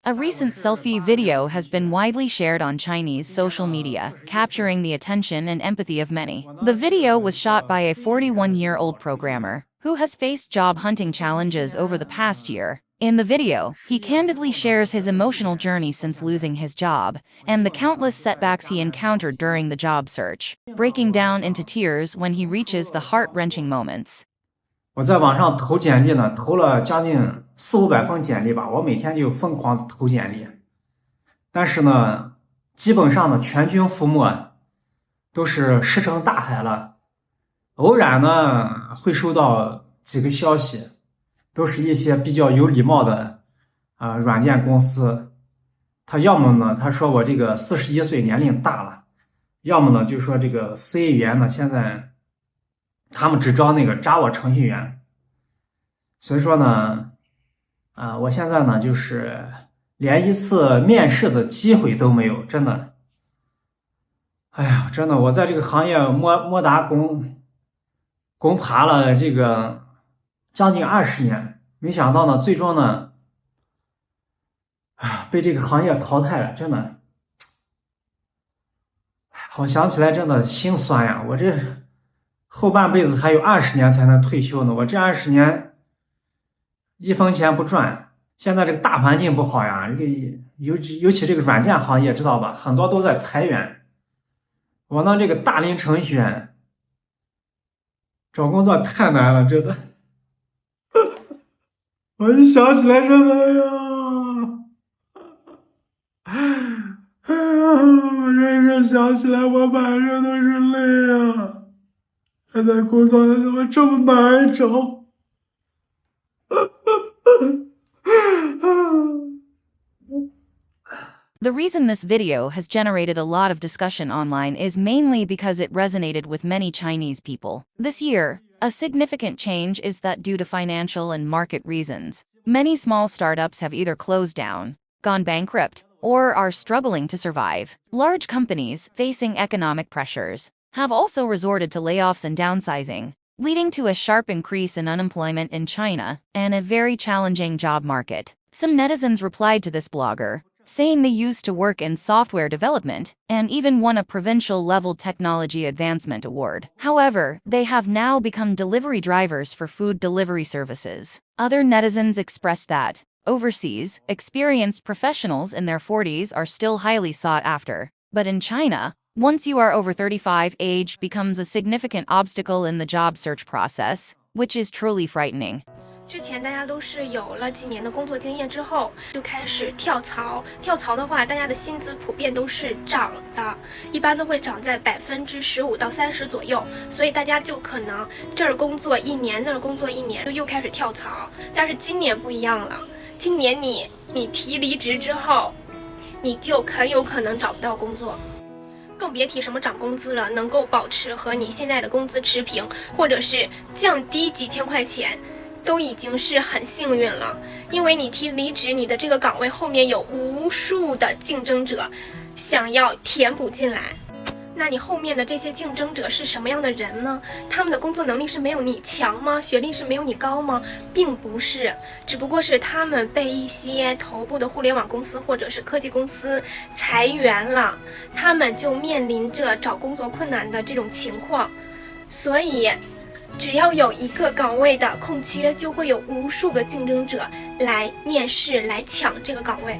A recent selfie video has been widely shared on Chinese social media, capturing the attention and empathy of many. The video was shot by a 41-year-old programmer who has faced job hunting challenges over the past year. In the video, he candidly shares his emotional journey since losing his job and the countless setbacks he encountered during the job search, breaking down into tears when he reaches the heart-wrenching moments. 我在网上投简历呢，投了将近400-500封简历吧，我每天就疯狂投简历，但是呢，基本上呢全军覆没，都是石沉大海了。偶然呢会收到几个消息，都是一些比较有礼貌的软件公司，他要么呢他说我这个41岁年龄大了，要么呢就说这个司 A 员呢现在他们只招那个 Java 程序员，所以说呢，我现在呢就是连一次面试的机会都没有，真的，哎呀，真的，我在这个行业摸打拱爬了这个将近20年，没想到呢，最终呢，被这个行业淘汰了，真的，我想起来真的心酸呀，我这后半辈子还有20年才能退休呢，我这20年1分钱不赚。现在这个大环境不好呀，这个尤其这个软件行业知道吧，很多都在裁员。我呢这个大龄程序员找工作太难了，真的。我一想起来真的呀，我真是想起来我满身都是泪啊。现在工作怎么这么难找？ The reason this video has generated a lot of discussion online is mainly because it resonated with many Chinese people. This year, a significant change is that due to financial and market reasons, many small startups have either closed down, gone bankrupt, or are struggling to survive. Large companies, facing economic pressures, have also resorted to layoffs and downsizing, leading to a sharp increase in unemployment in China and a very challenging job market. Some netizens replied to this blogger, saying they used to work in software development and even won a provincial-level technology advancement award. However, they have now become delivery drivers for food delivery services. Other netizens expressed that, overseas, experienced professionals in their 40s are still highly sought after, but in China, once you are over 35, age becomes a significant obstacle in the job search process, which is truly frightening. 之前大家都是有了几年的工作经验之后，就开始跳槽。跳槽的话，大家的薪资普遍都是涨的，一般都会涨在15%到30%左右。所以大家就可能这儿工作1年，那儿工作1年，就又开始跳槽。但是今年不一样了，今年你提离职之后，你就很有可能找不到工作。 更别提什么涨工资了，能够保持和你现在的工资持平，或者是降低几千块钱，都已经是很幸运了。因为你提离职，你的这个岗位后面有无数的竞争者想要填补进来。那你后面的这些竞争者是什么样的人呢？他们的工作能力是没有你强吗？学历是没有你高吗？并不是，只不过是他们被一些头部的互联网公司或者是科技公司裁员了，他们就面临着找工作困难的这种情况。所以，只要有一个岗位的空缺，就会有无数个竞争者来面试，来抢这个岗位。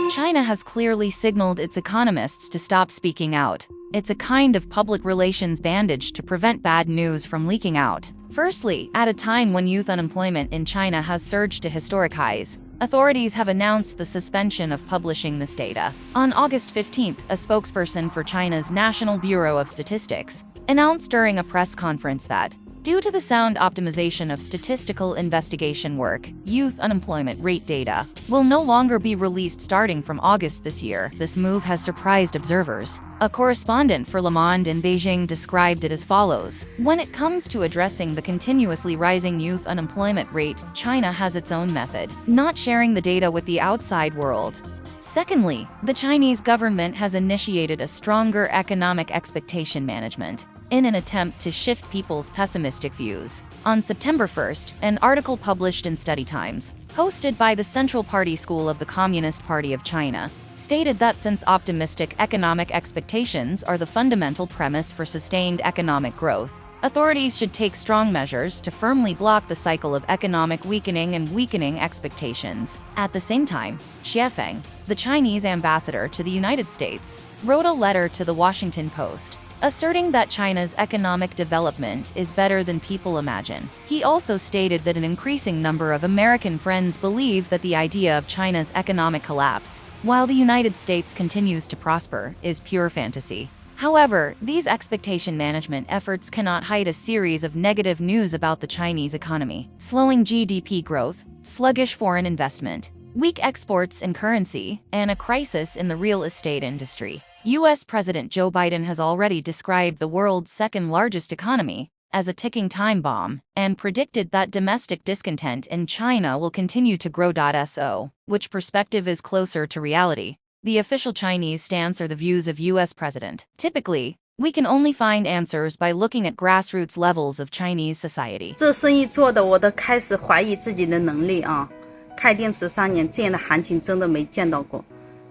China has clearly signaled its economists to stop speaking out. It's a kind of public relations bandage to prevent bad news from leaking out. Firstly, at a time when youth unemployment in China has surged to historic highs, authorities have announced the suspension of publishing this data. On August 15th, a spokesperson for China's National Bureau of Statistics announced during a press conference that, due to the sound optimization of statistical investigation work, youth unemployment rate data will no longer be released starting from August this year. This move has surprised observers. A correspondent for Le Monde in Beijing described it as follows. When it comes to addressing the continuously rising youth unemployment rate, China has its own method, not sharing the data with the outside world. Secondly, the Chinese government has initiated a stronger economic expectation management. in an attempt to shift people's pessimistic views. On September 1st, an article published in Study Times, hosted by the Central Party School of the Communist Party of China, stated that since optimistic economic expectations are the fundamental premise for sustained economic growth, authorities should take strong measures to firmly block the cycle of economic weakening and weakening expectations. At the same time, Xie Feng, the Chinese ambassador to the United States, wrote a letter to the Washington Post, asserting that China's economic development is better than people imagine. He also stated that an increasing number of American friends believe that the idea of China's economic collapse, while the United States continues to prosper, is pure fantasy. However, these expectation management efforts cannot hide a series of negative news about the Chinese economy: slowing GDP growth, sluggish foreign investment, weak exports and currency, and a crisis in the real estate industry. U.S. President Joe Biden has already described the world's second-largest economy as a ticking time bomb and predicted that domestic discontent in China will continue to grow. So, which perspective is closer to reality? The official Chinese stance or the views of U.S. President? Typically, we can only find answers by looking at grassroots levels of Chinese society. 这生意做的我都开始怀疑自己的能力啊！开店13年，这样的行情真的没见到过。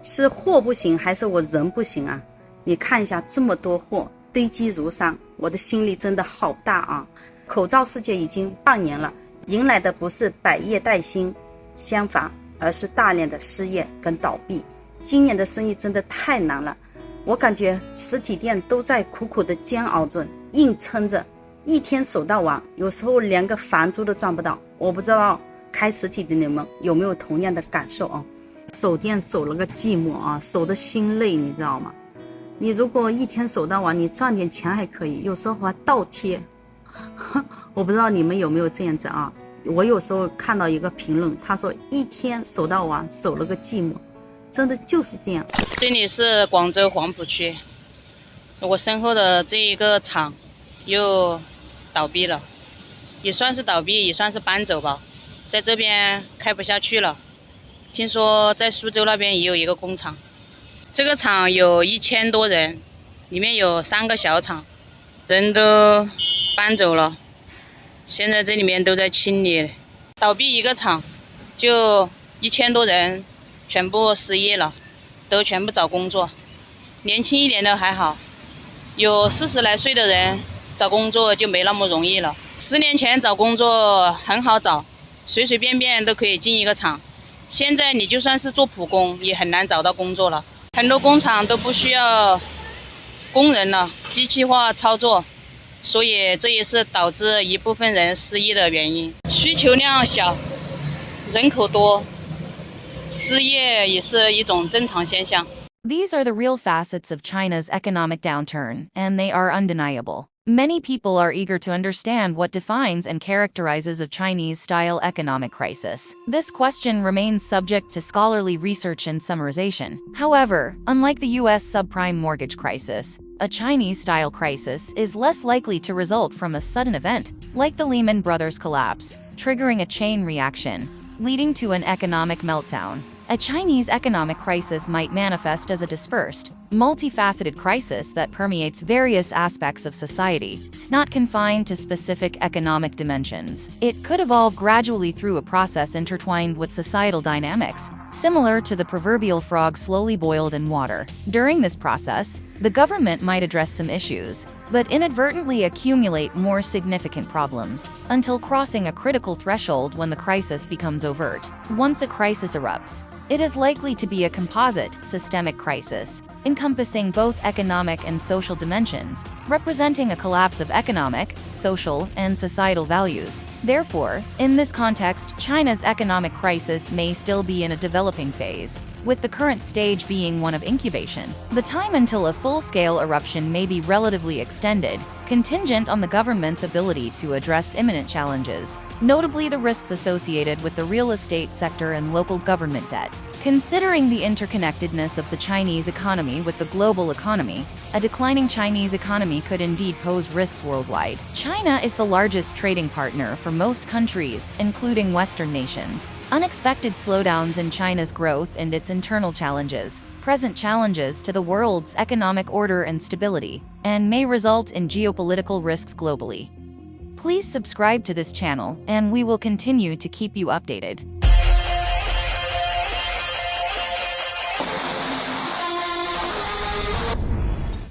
是货不行还是我人不行啊？你看一下这么多货堆积如山，我的心里真的好大啊！口罩世界已经2年了，迎来的不是百业待兴，相反，而是大量的失业跟倒闭。今年的生意真的太难了，我感觉实体店都在苦苦的煎熬着，硬撑着，一天守到晚，有时候连个房租都赚不到。我不知道开实体的你们有没有同样的感受啊？守店守了个寂寞啊，守得心累，你知道吗？你如果一天守到晚，你赚点钱还可以，有时候还倒贴。我不知道你们有没有这样子啊？我有时候看到一个评论，他说一天守到晚，守了个寂寞。真的就是这样。这里是广州黄浦区，我身后的这一个厂又倒闭了，也算是倒闭，也算是搬走吧，在这边开不下去了。听说在苏州那边也有一个工厂，这个厂有1000多人，里面有3个小厂，人都搬走了，现在这里面都在清理。倒闭一个厂就1000多人。全部失业了，都全部找工作。年轻一点的还好，有40来岁的人找工作就没那么容易了。10年前找工作很好找，随随便便都可以进一个厂。现在你就算是做普工，也很难找到工作了。很多工厂都不需要工人了，机器化操作，所以这也是导致一部分人失业的原因。需求量小，人口多。失业也是一种正常现象。 These are the real facets of China's economic downturn, and they are undeniable. Many people are eager to understand what defines and characterizes a Chinese-style economic crisis. This question remains subject to scholarly research and summarization. However, unlike the U.S. subprime mortgage crisis, a Chinese-style crisis is less likely to result from a sudden event, like the Lehman Brothers collapse, triggering a chain reaction, leading to an economic meltdown. A Chinese economic crisis might manifest as a dispersed, multifaceted crisis that permeates various aspects of society, not confined to specific economic dimensions. It could evolve gradually through a process intertwined with societal dynamics, similar to the proverbial frog slowly boiled in water. During this process, the government might address some issues, but inadvertently accumulate more significant problems, until crossing a critical threshold when the crisis becomes overt. Once a crisis erupts, it is likely to be a composite, systemic crisis, encompassing both economic and social dimensions, representing a collapse of economic, social, and societal values. Therefore, in this context, China's economic crisis may still be in a developing phase, with the current stage being one of incubation. The time until a full-scale eruption may be relatively extended, contingent on the government's ability to address imminent challenges, notably the risks associated with the real estate sector and local government debt. Considering the interconnectedness of the Chinese economy with the global economy, a declining Chinese economy could indeed pose risks worldwide. China is the largest trading partner for most countries, including Western nations. Unexpected slowdowns in China's growth and its internal challenges, present challenges to the world's economic order and stability, and may result in geopolitical risks globally. Please subscribe to this channel, and we will continue to keep you updated.